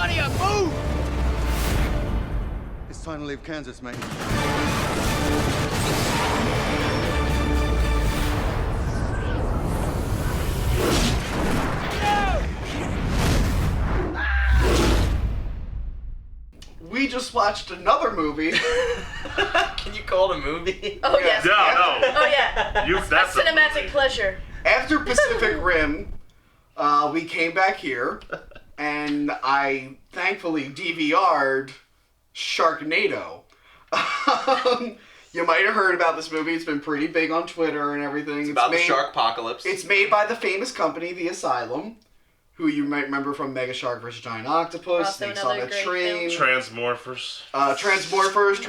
Claudia, move! It's time to leave Kansas, mate. We just watched another movie. Can you call it a movie? Oh, yes. No, no. Oh, yeah. That's a cinematic pleasure. After Pacific Rim, we came back here, and I thankfully DVR'd Sharknado. You might have heard about this movie. It's been pretty big on Twitter and everything. It's about the sharkpocalypse. It's made by the famous company, The Asylum, who you might remember from Mega Shark vs. Giant Octopus, Snakes on the Train, Transmorphers, Transmorphers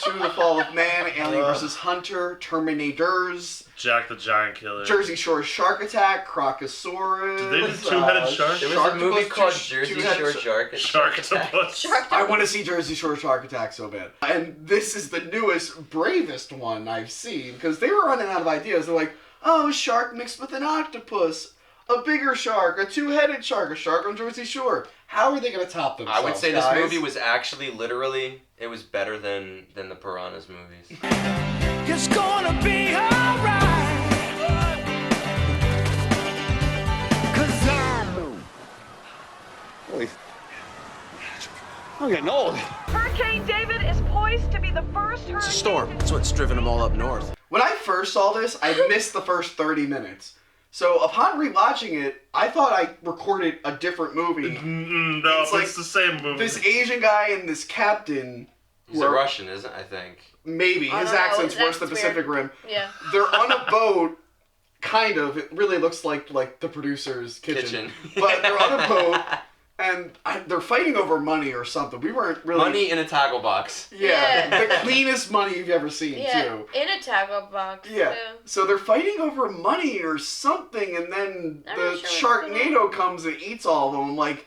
2, The Fall of Man, Alien vs. Hunter, Terminators, Jack the Giant Killer, Jersey Shore Shark Attack, Crocosaurus. Did they do two-headed shark? There was a movie called Jersey Shore Shark Attack. I want to see Jersey Shore Shark Attack so bad. And this is the newest, bravest one I've seen, because they were running out of ideas. They're like, oh, a shark mixed with an octopus. A bigger shark, a two-headed shark, a shark on Jersey Shore. How are they going to top themselves, I would say guys? this movie was actually, literally, it was better than the Piranhas movies. It's gonna be alright. 'Cause I'm getting old. Hurricane David is poised to be the first hurricane. It's a storm. That's what's driven them all up north. When I first saw this, I missed the first 30 minutes. So upon rewatching it, I thought I recorded a different movie. No, it's the same movie. This Asian guy and this captain. He's a Russian, isn't I think. Maybe. His accent's worse than Pacific Rim. Yeah. They're on a boat, kind of. It really looks like the producer's kitchen. But they're on a boat, and they're fighting over money or something. We weren't really... Money in a tackle box. Yeah. The cleanest money you've ever seen, too. In a tackle box, Yeah. too. So they're fighting over money or something, and then the Sharknado comes and eats all of them. I'm like...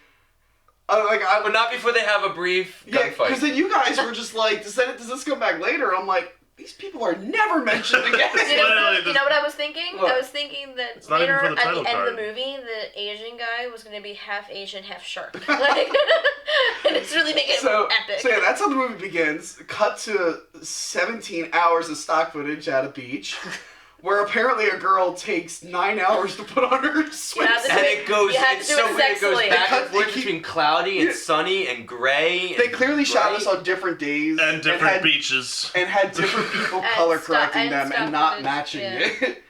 but not before they have a brief gunfight. Because then you guys were just like, does this come back later? I'm like, these people are never mentioned again. You know what I was thinking? What? I was thinking that not later even for the at the title end card. of the movie, the Asian guy was going to be half Asian, half shark. Like, and it's really making it epic. So yeah, that's how the movie begins. Cut to 17 hours of stock footage at a beach. Where apparently a girl takes 9 hours to put on her swimsuit. And it goes, it's so weird, it goes back and forth between cloudy and sunny and gray. They clearly shot this on different days. And different beaches. And had different people color correcting them and not matching it.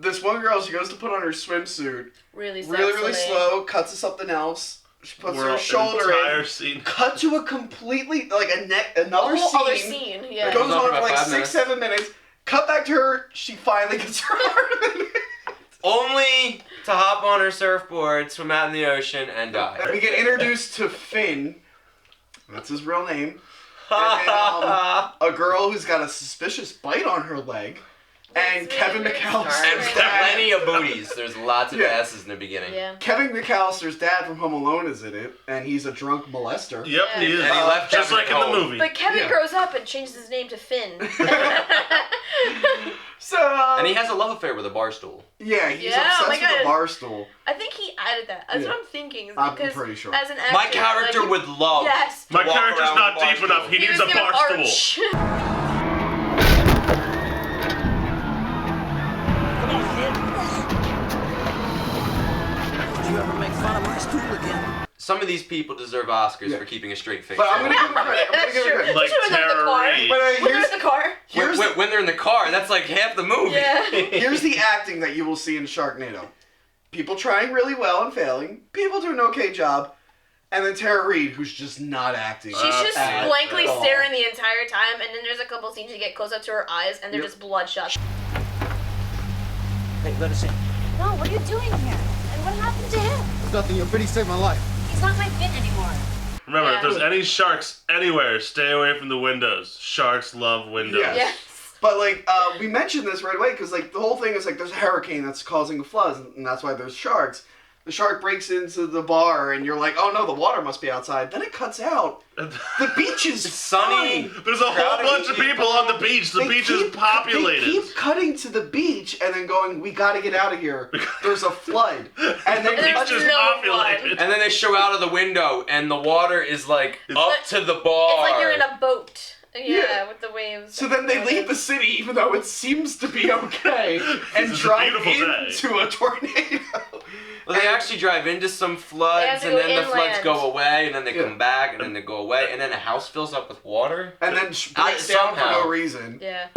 This one girl, she goes to put on her swimsuit. Really slow, cuts to something else. She puts her shoulder in. Scene. Cut to a completely, like another other scene. scene, yeah. It goes on for like 6-7 minutes. Cut back to her, she finally gets her arm. Only to hop on her surfboard, swim out in the ocean, and die. We get introduced to Finn. That's his real name. And then, a girl who's got a suspicious bite on her leg. And Kevin McAllister's And dad. plenty of booties. There's lots of asses in the beginning. Yeah. Kevin McAllister's dad from Home Alone is in it, and he's a drunk molester. Yep, he is. And he left just Kevin like in the movie. But Kevin grows up and changes his name to Finn. And he has a love affair with a bar stool. Yeah, he's obsessed with a bar stool. I think he added that. That's what I'm thinking. I'm Because pretty sure. As an actor, My character would love. Yes. My walk character's around not with a bar deep enough. stool. He needs a bar stool. Come on, kid. Did you ever make fun of my stool again? Some of these people deserve Oscars for keeping a straight face. But I'm gonna give him credit. That's true. Like When they're in the car. When they're in the car. When they're in the car, that's like half the movie. Yeah. Here's the acting that you will see in Sharknado. People trying really well and failing. People do an okay job. And then Tara Reid, who's just not acting. She's just blankly all. staring the entire time, and then there's a couple scenes you get close up to her eyes, and they're just bloodshot. Hey, let us in. No, what are you doing here? And what happened to him? There's nothing. Your Biddy saved my life. He's not my fit anymore. Remember, if there's any sharks anywhere, stay away from the windows. Sharks love windows. Yes. But, like, we mentioned this right away, because, like, the whole thing is, like, there's a hurricane that's causing the floods, and that's why there's sharks. The shark breaks into the bar, and you're like, oh no, the water must be outside. Then it cuts out. The beach is sunny. fine. There's a whole bunch of people on the beach. The beach is populated. They keep cutting to the beach and then going, we gotta get out of here. There's a flood. And then the beach is populated. And then they show out of the window, and the water is like up to the bar. It's like you're in a boat. Yeah. With the waves. So then they leave the city, even though it seems to be okay, and This is a drive beautiful day. into a tornado. Well, they actually drive into some floods, They and have to then go the floods inland. go away, and then they come back, and then they go away, and then the house fills up with water. And then breaks down for somehow. no reason. Yeah.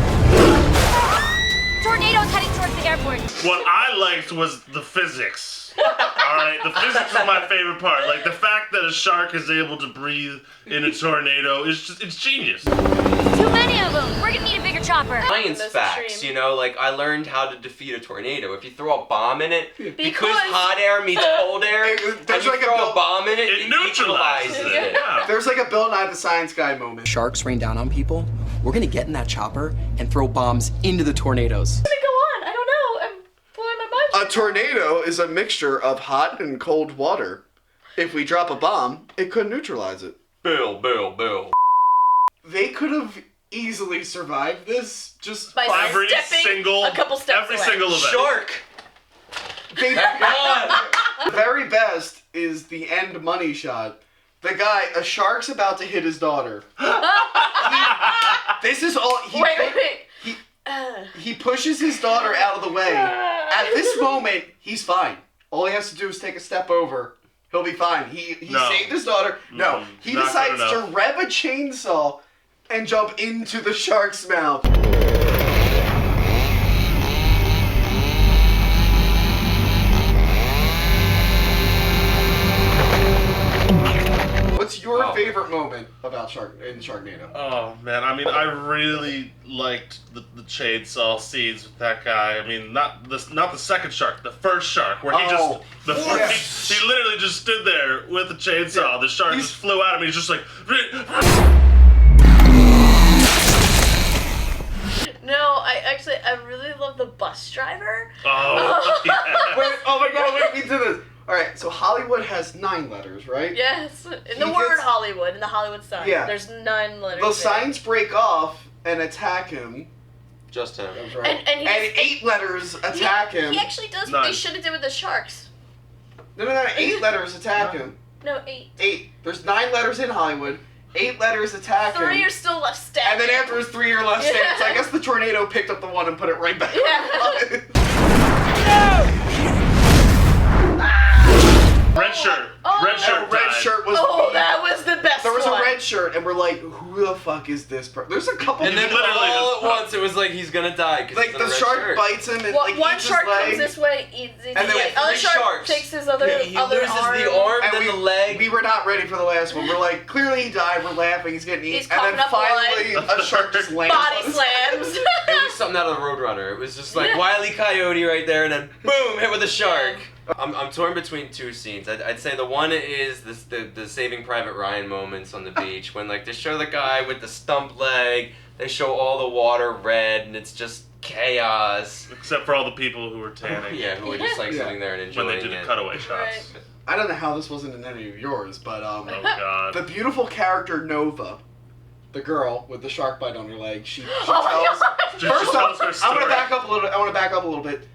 Tornadoes heading towards the airport. What I liked was the physics. Alright, the physics is my favorite part. Like, the fact that a shark is able to breathe in a tornado is just, it's genius. Too many of them. We're gonna need a bigger chopper. Science That's facts, extreme. you know, like I learned how to defeat a tornado. If you throw a bomb in it, because Because- hot air meets cold air, and There's you like a throw bill- a bomb in it, It neutralizes it. it. Yeah. There's like a Bill Nye the Science Guy moment. Sharks rain down on people. We're gonna get in that chopper and throw bombs into the tornadoes. Go on. I don't know. I'm blowing my mind. A tornado is a mixture of hot and cold water. If we drop a bomb, it could neutralize it. Bill. They could have easily survived this just By by Every stepping single, a couple steps every away. single event. Shark. They, God. the very best is the end money shot. The guy, a shark's about to hit his daughter. This is all. Wait. He pushes his daughter out of the way. At this moment, he's fine. All he has to do is take a step over. He'll be fine. He No. saved his daughter. No, he not decides good to enough. rev a chainsaw and jump into the shark's mouth. What's your favorite moment about Sharknado? Oh man, I mean, I really liked the chainsaw scenes with that guy. I mean, not the second shark, the first shark, where he he literally just stood there with the chainsaw. The shark just flew at him. He's just like. No, I really love the bus driver. Oh yeah. Wait, oh my god, wait, me do this. Alright, so Hollywood has 9 letters, right? Yes, in He the word gets- Hollywood, in the Hollywood sign. Yeah. There's 9 letters. The there. signs break off and attack him. Just him. That's right. And he just- 8 letters attack him. He actually does what they 9. should have did with the sharks. No, 8 letters attack him. No, 8. 8. There's 9 letters in Hollywood. 8 letters attack 3 him. are still left standing. And then after his 3 are left standing, so I guess the tornado picked up the one and put it right back. Red shirt. Oh. Red shirt. And red died. shirt was. Oh, that was the best There was a one. red shirt, and we're like, who the fuck is this person? There's a couple And then people. literally all just at once, it was like he's gonna die. 'Cause Like he's in the a red shark shirt. bites him and Well, like one eats shark his leg. comes this way, eats And then the other three shark sharks. takes his other He other loses arm. the arm, And then the leg. We were not ready for the last one. We're like, clearly he died. We're laughing. He's getting eaten. He's And then coughing up finally, a shark just lands. Body on his- slams. It was something out of the Roadrunner. It was just like Wile E. Coyote right there, and then boom, hit with a shark. I'm torn between 2 scenes. I'd say the one is the Saving Private Ryan moments on the beach when like they show the guy with the stump leg, they show all the water red, and it's just chaos. Except for all the people who were tanning. Yeah, who were just like Yeah. sitting there and enjoying When they did it. the cutaway shots. Right. I don't know how this wasn't in any of yours, but Oh god. the beautiful character Nova, the girl with the shark bite on her leg, she Oh my tells. God. Just First tells off, her I want to story. back up a little. I want to back up a little bit.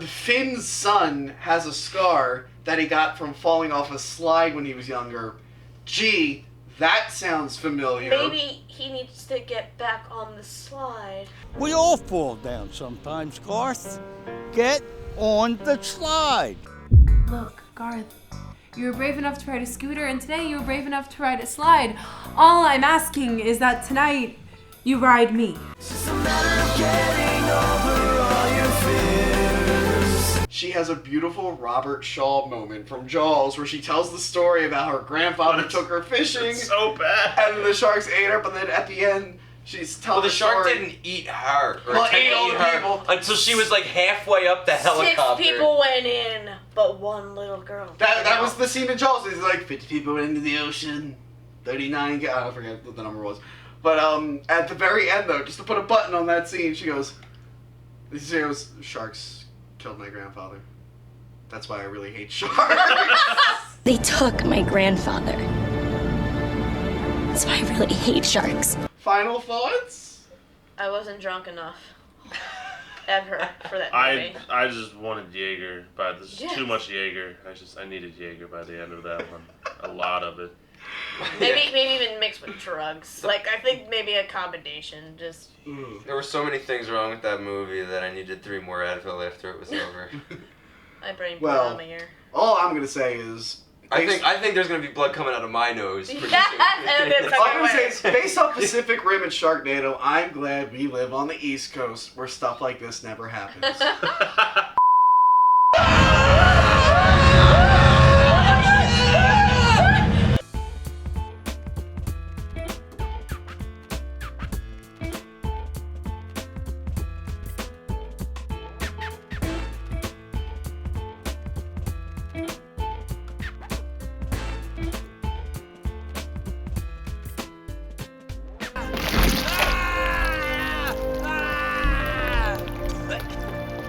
Finn's son has a scar that he got from falling off a slide when he was younger. Gee, that sounds familiar. Maybe he needs to get back on the slide. We all fall down sometimes, Garth. Get on the slide. Look, Garth, you were brave enough to ride a scooter, and today you were brave enough to ride a slide. All I'm asking is that tonight you ride me. She has a beautiful Robert Shaw moment from Jaws where she tells the story about her grandfather took her fishing It's so bad. and the sharks ate her, but then at the end she's telling Well, the shark story. didn't eat her. Or Well, attempt ate to all eat the her people. until she was like halfway up the 6 helicopter. people went in, but 1 little girl. That was the scene in Jaws. He's like 50 people went into the ocean, 39. I don't forget what the number was, but at the very end though, just to put a button on that scene, she goes, "Sharks killed my grandfather." That's why I really hate sharks. They took my grandfather. That's why I really hate sharks. Final thoughts? I wasn't drunk enough. Ever for that movie. I just wanted Jaeger, but this is Yes. too much Jaeger. I needed Jaeger by the end of that one. A lot of it. Maybe even mixed with drugs. Like, I think maybe a combination. Just. There were so many things wrong with that movie that I needed 3 more Advil after it was over. My brain blew Well, out my ear. all I'm gonna say is. I think there's gonna be blood coming out of my nose. Pretty soon. All I'm gonna say is, based off Pacific Rim and Sharknado, I'm glad we live on the East Coast where stuff like this never happens.